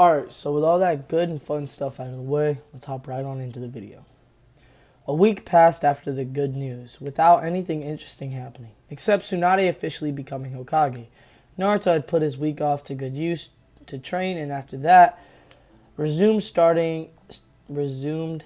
Alright, so with all that good and fun stuff out of the way, let's hop right on into the video. A week passed after the good news, without anything interesting happening, except Tsunade officially becoming Hokage. Naruto had put his week off to good use to train, and after that, started to resume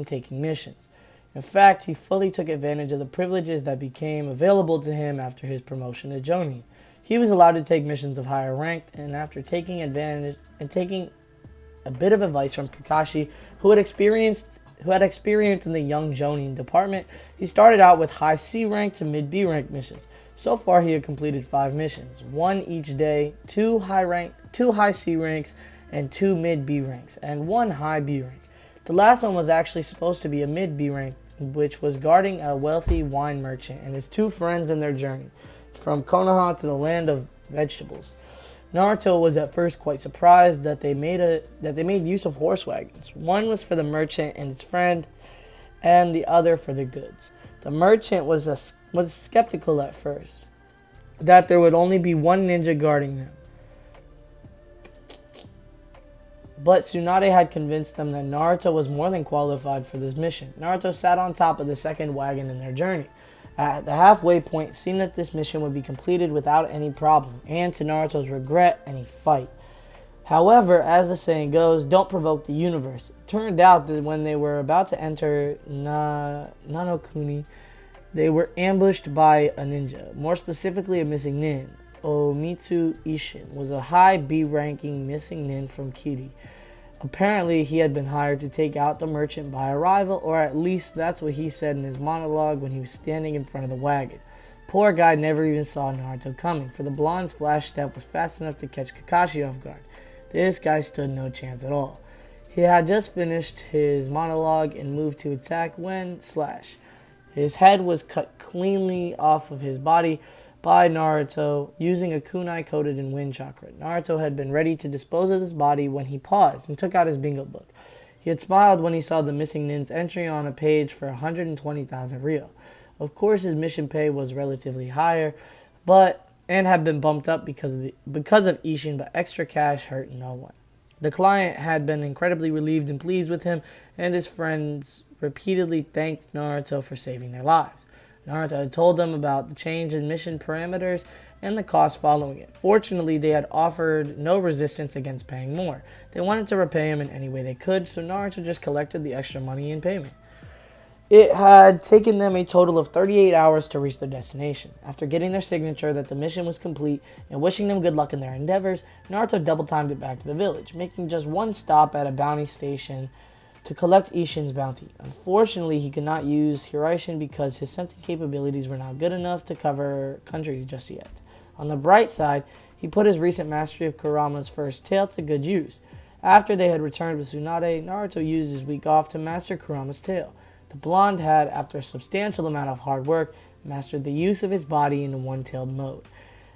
taking missions. In fact, he fully took advantage of the privileges that became available to him after his promotion to Jonin. He was allowed to take missions of higher rank, and after taking a bit of advice from Kakashi, who had experience in the young Jonin department, he started out with high C rank to mid B rank missions. So far, he had completed 5 missions, 1 each day, 2 high C ranks, and 2 mid B ranks, and 1 high B rank. The last one was actually supposed to be a mid B rank, which was guarding a wealthy wine merchant and his 2 friends in their journey from Konoha to the land of vegetables. Naruto was at first quite surprised that they made use of horse wagons. One was for the merchant and his friend, and the other for the goods. The merchant was skeptical at first that there would only be one ninja guarding them, but Tsunade had convinced them that Naruto was more than qualified for this mission. Naruto sat on top of the second wagon in their journey. At the halfway point, it seemed that this mission would be completed without any problem, and to Naruto's regret, any fight. However, as the saying goes, don't provoke the universe. It turned out that when they were about to enter Nanokuni, they were ambushed by a ninja, more specifically a missing nin. Omitsu Ishin was a high B ranking missing nin from Kiri. Apparently, he had been hired to take out the merchant by arrival, or at least that's what he said in his monologue when he was standing in front of the wagon. Poor guy never even saw Naruto coming, for the blonde's flash step was fast enough to catch Kakashi off guard. This guy stood no chance at all. He had just finished his monologue and moved to attack when, his head was cut cleanly off of his body by Naruto using a kunai coated in wind chakra. Naruto had been ready to dispose of his body when he paused and took out his bingo book. He had smiled when he saw the missing nin's entry on a page for 120,000 ryo. Of course, his mission pay was relatively higher, and had been bumped up because of Ishin, but extra cash hurt no one. The client had been incredibly relieved and pleased with him, and his friends repeatedly thanked Naruto for saving their lives. Naruto had told them about the change in mission parameters and the cost following it. Fortunately, they had offered no resistance against paying more. They wanted to repay him in any way they could, so Naruto just collected the extra money in payment. It had taken them a total of 38 hours to reach their destination. After getting their signature that the mission was complete and wishing them good luck in their endeavors, Naruto double-timed it back to the village, making just one stop at a bounty station to collect Ishin's bounty. Unfortunately, he could not use Hiraishin because his sensing capabilities were not good enough to cover countries just yet. On the bright side, he put his recent mastery of Kurama's first tail to good use. After they had returned with Tsunade, Naruto used his week off to master Kurama's tail. The blonde had, after a substantial amount of hard work, mastered the use of his body in a one-tailed mode.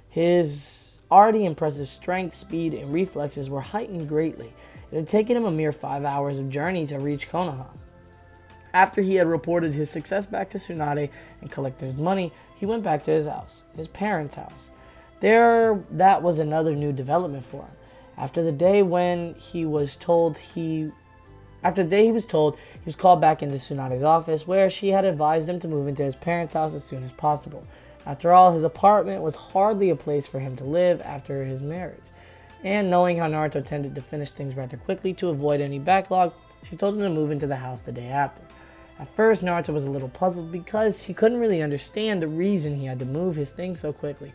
His already impressive strength, speed, and reflexes were heightened greatly. It had taken him a mere 5 hours of journey to reach Konoha. After he had reported his success back to Tsunade and collected his money, he went back to his house, his parents' house. That was another new development for him. After the day he was told, he was called back into Tsunade's office, where she had advised him to move into his parents' house as soon as possible. After all, his apartment was hardly a place for him to live after his marriage. And knowing how Naruto tended to finish things rather quickly to avoid any backlog, she told him to move into the house the day after. At first, Naruto was a little puzzled because he couldn't really understand the reason he had to move his things so quickly.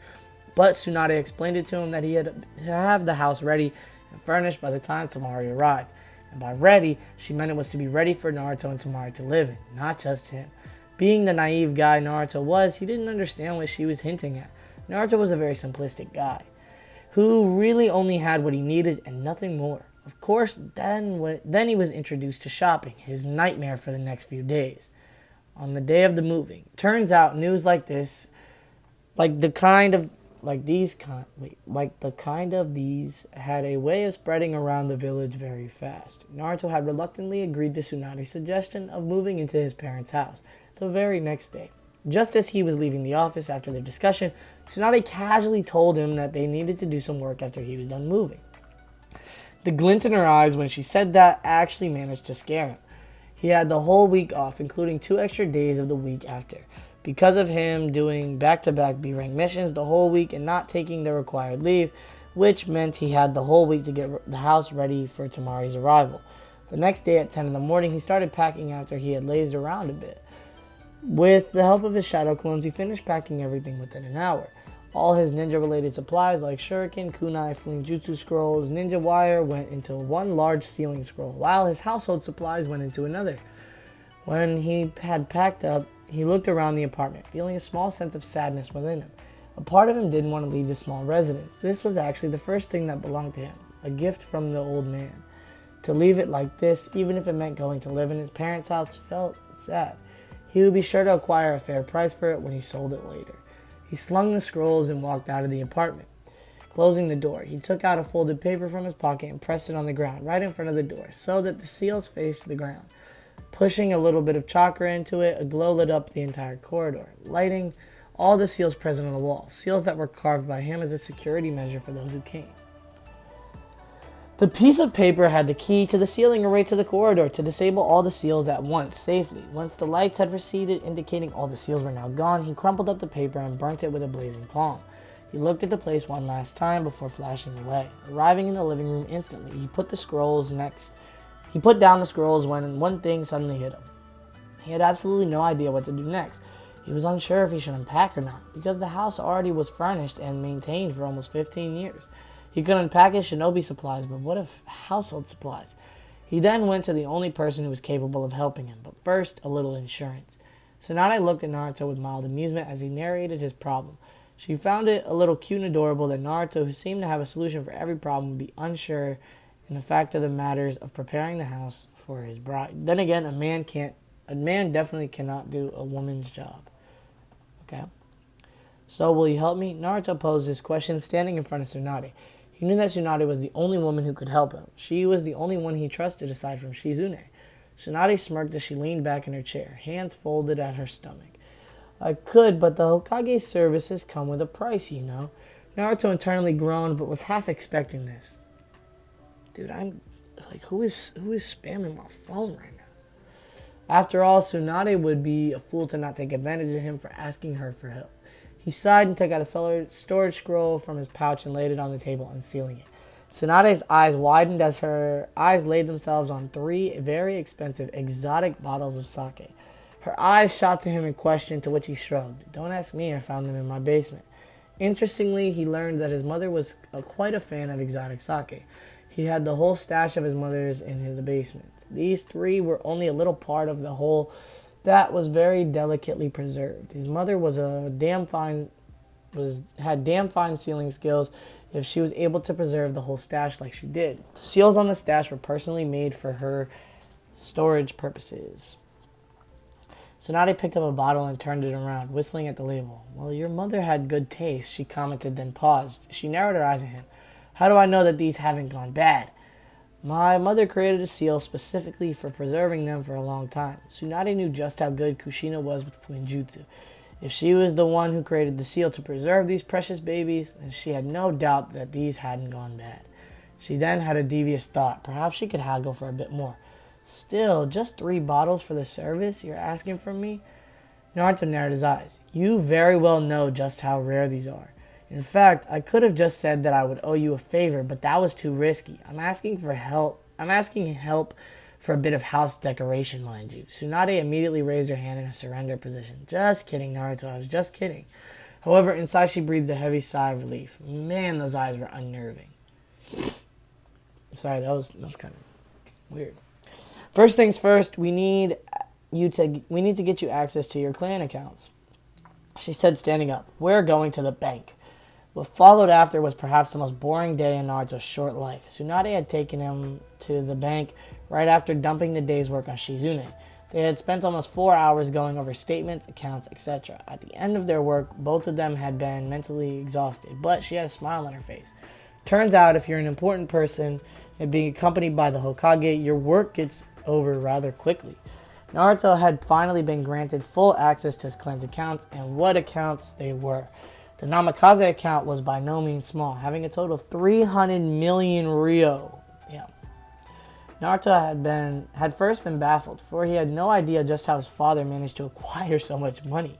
But Tsunade explained it to him that he had to have the house ready and furnished by the time Tamari arrived. And by ready, she meant it was to be ready for Naruto and Tamari to live in, not just him. Being the naive guy Naruto was, he didn't understand what she was hinting at. Naruto was a very simplistic guy, who really only had what he needed and nothing more. Of course, then he was introduced to shopping, his nightmare for the next few days. On the day of the moving, turns out news like this, the kind of these had a way of spreading around the village very fast. Naruto had reluctantly agreed to Tsunade's suggestion of moving into his parents' house the very next day. Just as he was leaving the office after their discussion, Tsunade casually told him that they needed to do some work after he was done moving. The glint in her eyes when she said that actually managed to scare him. He had the whole week off, including 2 extra days of the week after, because of him doing back-to-back B-rank missions the whole week and not taking the required leave, which meant he had the whole week to get the house ready for Tamari's arrival. The next day at 10 in the morning, he started packing after he had lazed around a bit. With the help of his shadow clones, he finished packing everything within an hour. All his ninja-related supplies like shuriken, kunai, fleeing jutsu scrolls, ninja wire went into one large sealing scroll, while his household supplies went into another. When he had packed up, he looked around the apartment, feeling a small sense of sadness within him. A part of him didn't want to leave the small residence. This was actually the first thing that belonged to him, a gift from the old man. To leave it like this, even if it meant going to live in his parents' house, felt sad. He would be sure to acquire a fair price for it when he sold it later. He slung the scrolls and walked out of the apartment. Closing the door, he took out a folded paper from his pocket and pressed it on the ground right in front of the door so that the seals faced the ground. Pushing a little bit of chakra into it, a glow lit up the entire corridor, lighting all the seals present on the wall, seals that were carved by him as a security measure for those who came. The piece of paper had the key to the ceiling array to the corridor to disable all the seals at once, safely. Once the lights had receded, indicating all the seals were now gone, he crumpled up the paper and burnt it with a blazing palm. He looked at the place one last time before flashing away. Arriving in the living room instantly, he put down the scrolls when one thing suddenly hit him. He had absolutely no idea what to do next. He was unsure if he should unpack or not, because the house already was furnished and maintained for almost 15 years. He could unpack his shinobi supplies, but what if household supplies? He then went to the only person who was capable of helping him, but first, a little insurance. Tsunade looked at Naruto with mild amusement as he narrated his problem. She found it a little cute and adorable that Naruto, who seemed to have a solution for every problem, would be unsure in the fact of the matters of preparing the house for his bride. Then again, a man definitely cannot do a woman's job. Okay? So, will you help me? Naruto posed his question standing in front of Tsunade. He knew that Tsunade was the only woman who could help him. She was the only one he trusted aside from Shizune. Tsunade smirked as she leaned back in her chair, hands folded at her stomach. I could, but the Hokage's services come with a price, you know. Naruto internally groaned, but was half expecting this. Dude, I'm like, who is spamming my phone right now? After all, Tsunade would be a fool to not take advantage of him for asking her for help. He sighed and took out a storage scroll from his pouch and laid it on the table, unsealing it. Tsunade's eyes widened as her eyes laid themselves on 3 very expensive, exotic bottles of sake. Her eyes shot to him in question, to which he shrugged. Don't ask me, I found them in my basement. Interestingly, he learned that his mother was quite a fan of exotic sake. He had the whole stash of his mother's in his basement. These 3 were only a little part of the whole that was very delicately preserved. His mother had damn fine sealing skills if she was able to preserve the whole stash like she did. The seals on the stash were personally made for her storage purposes. Tsunade picked up a bottle and turned it around, whistling at the label. Well, your mother had good taste, she commented, then paused. She narrowed her eyes at him. How do I know that these haven't gone bad? My mother created a seal specifically for preserving them for a long time. Tsunade knew just how good Kushina was with Fuinjutsu. If she was the one who created the seal to preserve these precious babies, then she had no doubt that these hadn't gone bad. She then had a devious thought. Perhaps she could haggle for a bit more. Still, just 3 bottles for the service you're asking from me? Naruto narrowed his eyes. You very well know just how rare these are. In fact, I could have just said that I would owe you a favor, but that was too risky. I'm asking help for a bit of house decoration, mind you. Tsunade immediately raised her hand in a surrender position. Just kidding, Naruto. I was just kidding. However, inside she breathed a heavy sigh of relief. Man, those eyes were unnerving. Sorry, that was kind of weird. First things first, we need to get you access to your clan accounts, she said, standing up. We're going to the bank. What followed after was perhaps the most boring day in Naruto's short life. Tsunade had taken him to the bank right after dumping the day's work on Shizune. They had spent almost 4 hours going over statements, accounts, etc. At the end of their work, both of them had been mentally exhausted, but she had a smile on her face. Turns out, if you're an important person and being accompanied by the Hokage, your work gets over rather quickly. Naruto had finally been granted full access to his clan's accounts, and what accounts they were. The Namikaze account was by no means small, having a total of 300 million Ryo. Yeah. Naruto had first been baffled, for he had no idea just how his father managed to acquire so much money.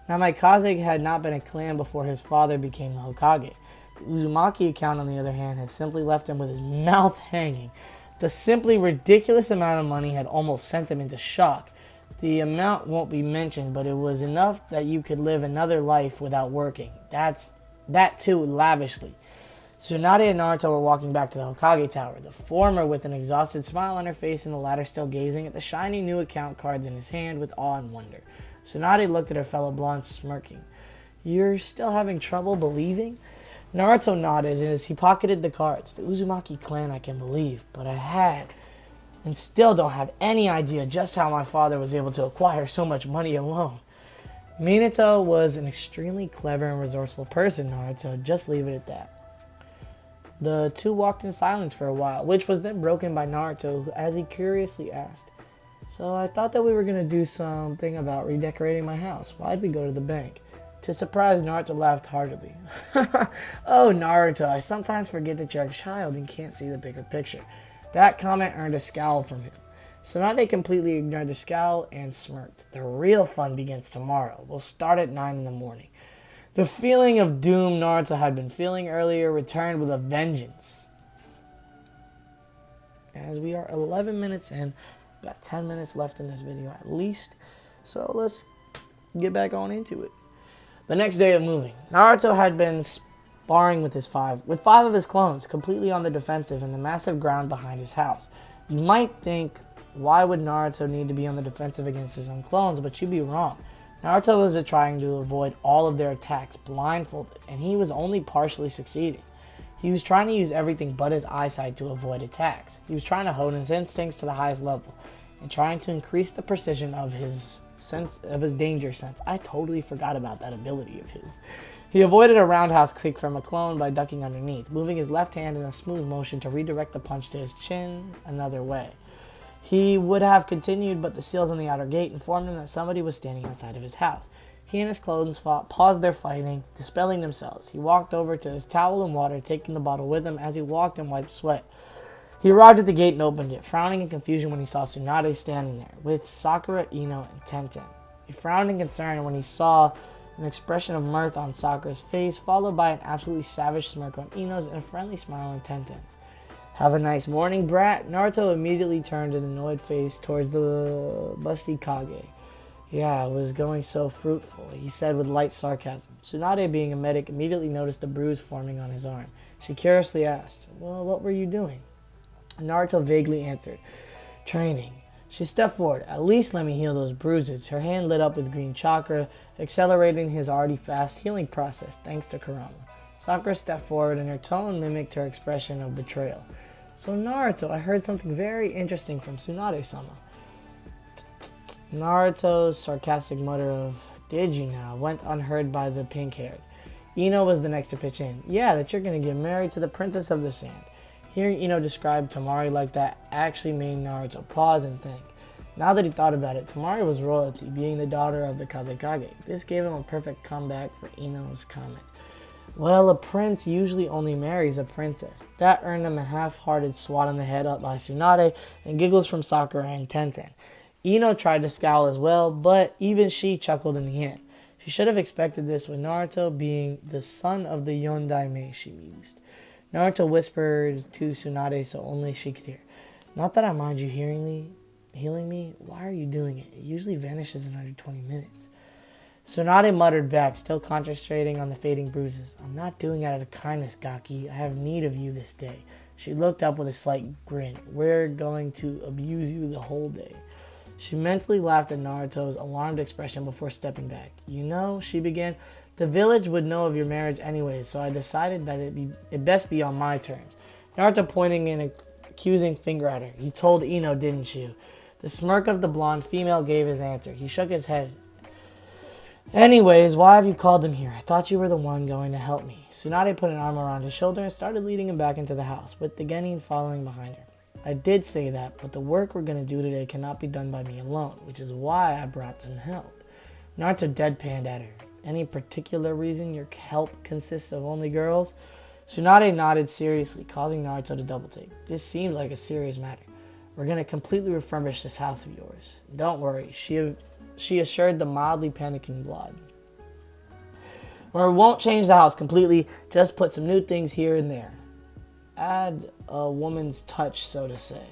Namikaze had not been a clan before his father became the Hokage. The Uzumaki account, on the other hand, had simply left him with his mouth hanging. The simply ridiculous amount of money had almost sent him into shock. The amount won't be mentioned, but it was enough that you could live another life without working. That too, lavishly. Tsunade and Naruto were walking back to the Hokage Tower, the former with an exhausted smile on her face and the latter still gazing at the shiny new account cards in his hand with awe and wonder. Tsunade looked at her fellow blonde, smirking. "You're still having trouble believing?" Naruto nodded as he pocketed the cards. "The Uzumaki clan I can believe, but I had and still don't have any idea just how my father was able to acquire so much money alone." Minato was an extremely clever and resourceful person, Naruto. Just leave it at that. The two walked in silence for a while, which was then broken by Naruto as he curiously asked, "So I thought that we were going to do something about redecorating my house. Why'd we go to the bank?" To surprise, Naruto laughed heartily. "Oh, Naruto, I sometimes forget that you're a child and can't see the bigger picture." That comment earned a scowl from him. Tsunade completely ignored the scowl and smirked. "The real fun begins tomorrow. We'll start at 9 in the morning." The feeling of doom Naruto had been feeling earlier returned with a vengeance. As we are 11 minutes in, we've got 10 minutes left in this video at least, so let's get back on into it. The next day of moving, Naruto had been sparring with five of his clones, completely on the defensive in the massive ground behind his house. You might think, why would Naruto need to be on the defensive against his own clones? But you'd be wrong. Naruto was trying to avoid all of their attacks blindfolded, and he was only partially succeeding. He was trying to use everything but his eyesight to avoid attacks. He was trying to hone his instincts to the highest level, and trying to increase the precision of his danger sense. I totally forgot about that ability of his. He avoided a roundhouse kick from a clone by ducking underneath, moving his left hand in a smooth motion to redirect the punch to his chin another way. He would have continued, but the seals on the outer gate informed him that somebody was standing outside of his house. He and his clones paused their fighting, dispelling themselves. He walked over to his towel and water, taking the bottle with him as he walked and wiped sweat. He arrived at the gate and opened it, frowning in confusion when he saw Tsunade standing there, with Sakura, Ino, and Tenten. He frowned in concern when he saw an expression of mirth on Sakura's face, followed by an absolutely savage smirk on Ino's and a friendly smile on Tenten's. "Have a nice morning, brat." Naruto immediately turned an annoyed face towards the busty Kage. "Yeah, it was going so fruitful," he said with light sarcasm. Tsunade, being a medic, immediately noticed the bruise forming on his arm. She curiously asked, "Well, what were you doing?" Naruto vaguely answered, "Training." She stepped forward. "At least let me heal those bruises." Her hand lit up with green chakra, accelerating his already fast healing process thanks to Kurama. Sakura stepped forward and her tone mimicked her expression of betrayal. "So Naruto, I heard something very interesting from Tsunade-sama." Naruto's sarcastic mutter of "did you now" went unheard by the pink-haired. Ino was the next to pitch in. "Yeah, that you're going to get married to the Princess of the Sand." Hearing Ino describe Temari like that actually made Naruto pause and think. Now that he thought about it, Temari was royalty, being the daughter of the Kazekage. This gave him a perfect comeback for Ino's comment. Well, a prince usually only marries a princess. That earned him a half-hearted swat on the head up by Tsunade and giggles from Sakura and Tenten. Ino tried to scowl as well, but even she chuckled in the end. She should have expected this with Naruto being the son of the Yondaime, she mused. Naruto whispered to Tsunade so only she could hear. "Not that I mind you healing me. Why are you doing it? It usually vanishes in under 20 minutes. Tsunade muttered back, still concentrating on the fading bruises. "I'm not doing it out of kindness, Gaki. I have need of you this day." She looked up with a slight grin. "We're going to abuse you the whole day." She mentally laughed at Naruto's alarmed expression before stepping back. "You know," she began, "the village would know of your marriage anyway, so I decided that it best be on my terms." Naruto pointing an accusing finger at her. "You told Ino, didn't you?" The smirk of the blonde female gave his answer. He shook his head. "Anyways, why have you called him here? I thought you were the one going to help me." Tsunade put an arm around his shoulder and started leading him back into the house, with the genin following behind her. I did say that, but the work we're going to do today cannot be done by me alone, which is why I brought some help. Naruto deadpanned at her. Any particular reason your help consists of only girls? Tsunade nodded seriously, causing Naruto to double take. This seems like a serious matter. We're going to completely refurbish this house of yours. Don't worry, she assured the mildly panicking Vlad. Or won't change the house completely, just put some new things here and there. Add a woman's touch, so to say.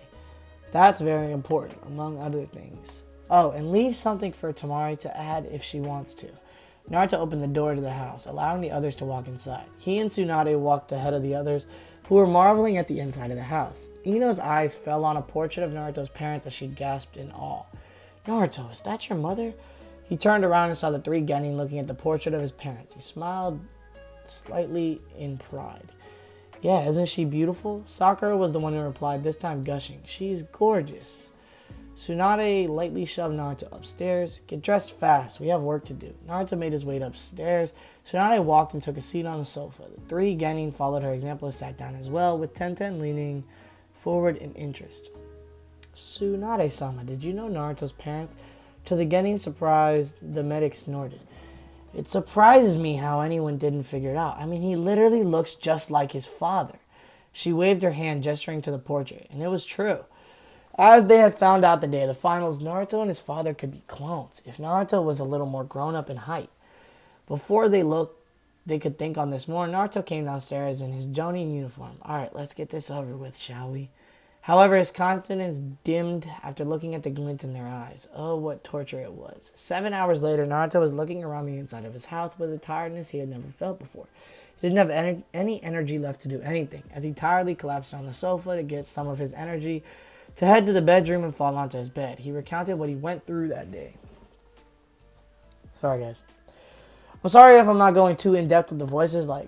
That's very important, among other things. Oh, and leave something for Tamari to add if she wants to. Naruto opened the door to the house, allowing the others to walk inside. He and Tsunade walked ahead of the others, who were marveling at the inside of the house. Ino's eyes fell on a portrait of Naruto's parents as she gasped in awe. Naruto, is that your mother? He turned around and saw the three genin looking at the portrait of his parents. He smiled slightly in pride. Yeah, isn't she beautiful? Sakura was the one who replied, this time gushing. She's gorgeous. Tsunade lightly shoved Naruto upstairs. Get dressed fast. We have work to do. Naruto made his way upstairs. Tsunade walked and took a seat on the sofa. The three genin followed her example and sat down as well, with Tenten leaning forward in interest. Tsunade-sama, did you know Naruto's parents? To the genin surprise, the medic snorted. It surprises me how anyone didn't figure it out. I mean, he literally looks just like his father. She waved her hand, gesturing to the portrait, and it was true. As they had found out the day of the finals, Naruto and his father could be clones, if Naruto was a little more grown up in height. Before they could think on this more, Naruto came downstairs in his Jonin uniform. Alright, let's get this over with, shall we? However, his confidence dimmed after looking at the glint in their eyes. Oh, what torture it was. 7 hours later, Naruto was looking around the inside of his house with a tiredness he had never felt before. He didn't have any energy left to do anything, as he tiredly collapsed on the sofa to get some of his energy to head to the bedroom and fall onto his bed. He recounted what he went through that day. Sorry, guys. I'm sorry if I'm not going too in-depth with the voices. Like,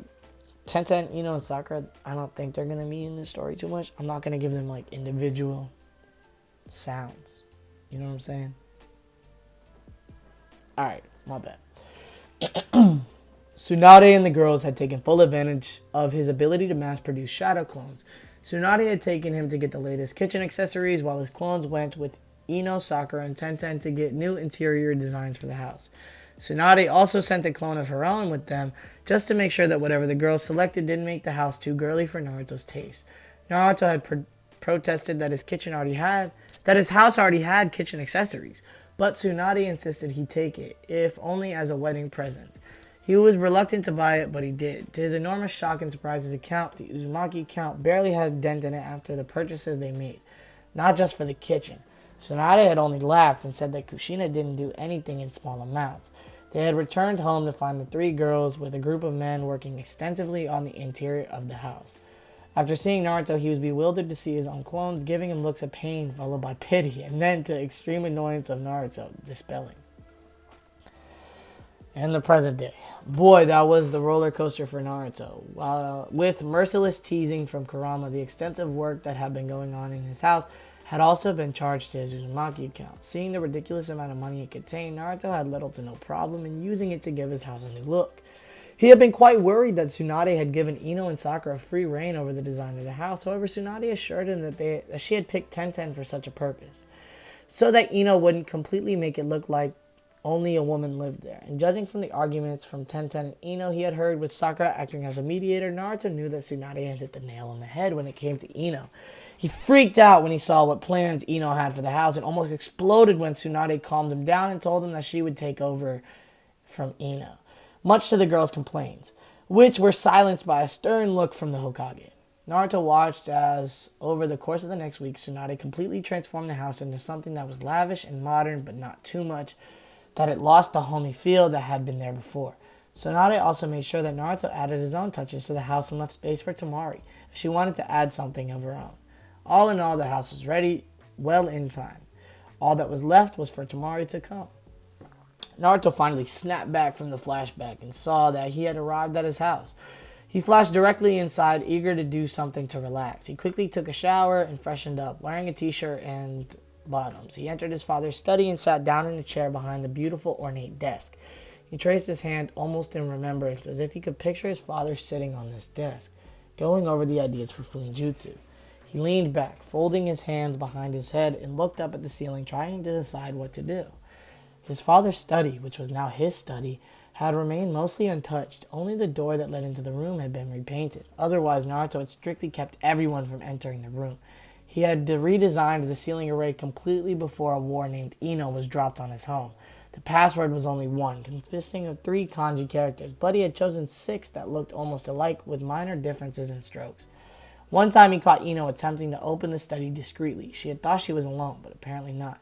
Tenten, Ino, and Sakura, I don't think they're going to be in this story too much. I'm not going to give them, like, individual sounds. You know what I'm saying? Alright, my bad. Tsunade and the girls had taken full advantage of his ability to mass-produce shadow clones. Tsunade had taken him to get the latest kitchen accessories, while his clones went with Ino, Sakura, and Tenten to get new interior designs for the house. Tsunade also sent a clone of her own with them, just to make sure that whatever the girls selected didn't make the house too girly for Naruto's taste. Naruto had protested that his house already had kitchen accessories, but Tsunade insisted he take it, if only as a wedding present. He was reluctant to buy it, but he did. To his enormous shock and surprise, his account, the Uzumaki account, barely had a dent in it after the purchases they made. Not just for the kitchen. Tsunade had only laughed and said that Kushina didn't do anything in small amounts. They had returned home to find the three girls with a group of men working extensively on the interior of the house. After seeing Naruto, he was bewildered to see his own clones, giving him looks of pain followed by pity, and then to extreme annoyance of Naruto, dispelling. In the present day. Boy, that was the roller coaster for Naruto. With merciless teasing from Kurama, the extensive work that had been going on in his house had also been charged to his Uzumaki account. Seeing the ridiculous amount of money it contained, Naruto had little to no problem in using it to give his house a new look. He had been quite worried that Tsunade had given Ino and Sakura free reign over the design of the house. However, Tsunade assured him that she had picked Tenten for such a purpose, so that Ino wouldn't completely make it look like only a woman lived there. And judging from the arguments from Tenten and Ino he had heard with Sakura acting as a mediator, Naruto knew that Tsunade had hit the nail on the head when it came to Ino. He freaked out when he saw what plans Ino had for the house and almost exploded when Tsunade calmed him down and told him that she would take over from Ino, much to the girls' complaints, which were silenced by a stern look from the Hokage. Naruto watched as, over the course of the next week, Tsunade completely transformed the house into something that was lavish and modern, but not too much, that it lost the homey feel that had been there before. Tsunade also made sure that Naruto added his own touches to the house and left space for Tamari if she wanted to add something of her own. All in all, the house was ready well in time. All that was left was for Tamari to come. Naruto finally snapped back from the flashback and saw that he had arrived at his house. He flashed directly inside, eager to do something to relax. He quickly took a shower and freshened up, wearing a t-shirt and bottoms. He entered his father's study and sat down in a chair behind the beautiful ornate desk. He traced his hand almost in remembrance, as if he could picture his father sitting on this desk, going over the ideas for Fuinjutsu. He leaned back, folding his hands behind his head, and looked up at the ceiling, trying to decide what to do. His father's study, which was now his study, had remained mostly untouched. Only the door that led into the room had been repainted. Otherwise, Naruto had strictly kept everyone from entering the room. He had redesigned the ceiling array completely before a war named Ino was dropped on his home. The password was only one, consisting of 3 kanji characters, but he had chosen 6 that looked almost alike with minor differences in strokes. One time he caught Ino attempting to open the study discreetly. She had thought she was alone, but apparently not.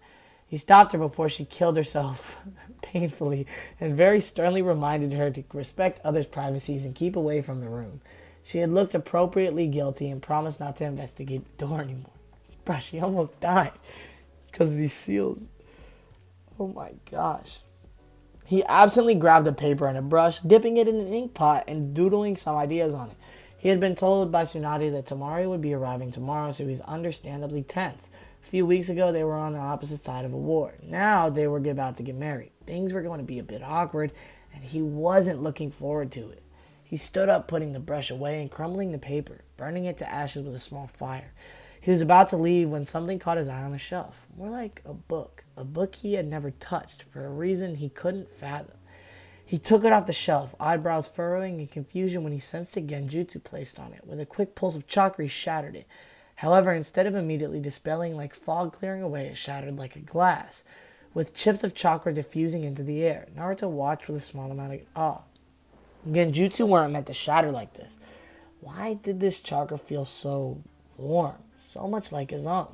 He stopped her before she killed herself painfully and very sternly reminded her to respect others' privacies and keep away from the room. She had looked appropriately guilty and promised not to investigate the door anymore. Bruh, she almost died because of these seals. Oh my gosh. He absently grabbed a paper and a brush, dipping it in an ink pot and doodling some ideas on it. He had been told by Tsunade that Tamari would be arriving tomorrow, so he was understandably tense. A few weeks ago, they were on the opposite side of a war. Now, they were about to get married. Things were going to be a bit awkward, and he wasn't looking forward to it. He stood up, putting the brush away and crumbling the paper, burning it to ashes with a small fire. He was about to leave when something caught his eye on the shelf. More like a book he had never touched for a reason he couldn't fathom. He took it off the shelf, eyebrows furrowing in confusion when he sensed a genjutsu placed on it. With a quick pulse of chakra, he shattered it. However, instead of immediately dispelling like fog clearing away, it shattered like a glass, with chips of chakra diffusing into the air. Naruto watched with a small amount of awe. Genjutsu weren't meant to shatter like this. Why did this chakra feel so warm, so much like his own?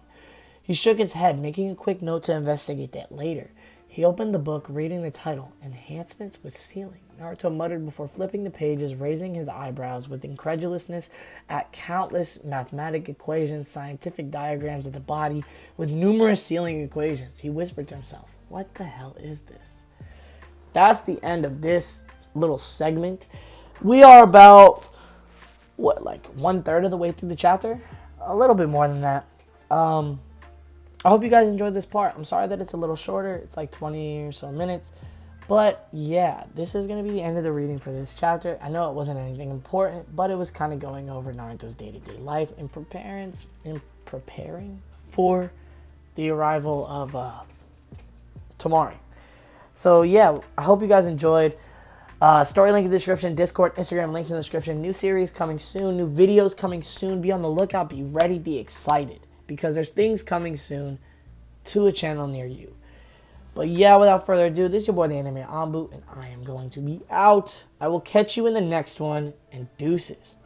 He shook his head, making a quick note to investigate that later. He opened the book, reading the title, Enhancements with Sealing. Naruto muttered before flipping the pages, raising his eyebrows with incredulousness at countless mathematical equations, scientific diagrams of the body, with numerous sealing equations. He whispered to himself, what the hell is this? That's the end of this little segment. We are about, like 1/3 of the way through the chapter? A little bit more than that. I hope you guys enjoyed this part. I'm sorry that it's a little shorter. It's like 20 or so minutes. But yeah, this is going to be the end of the reading for this chapter. I know it wasn't anything important, but it was kind of going over Naruto's day-to-day life and preparing for the arrival of Tamari. So yeah, I hope you guys enjoyed. Story link in the description, Discord, Instagram links in the description. New series coming soon, new videos coming soon. Be on the lookout, be ready, be excited, because there's things coming soon to a channel near you. But yeah, without further ado, this is your boy, the Anime Ambu, and I am going to be out. I will catch you in the next one, and deuces.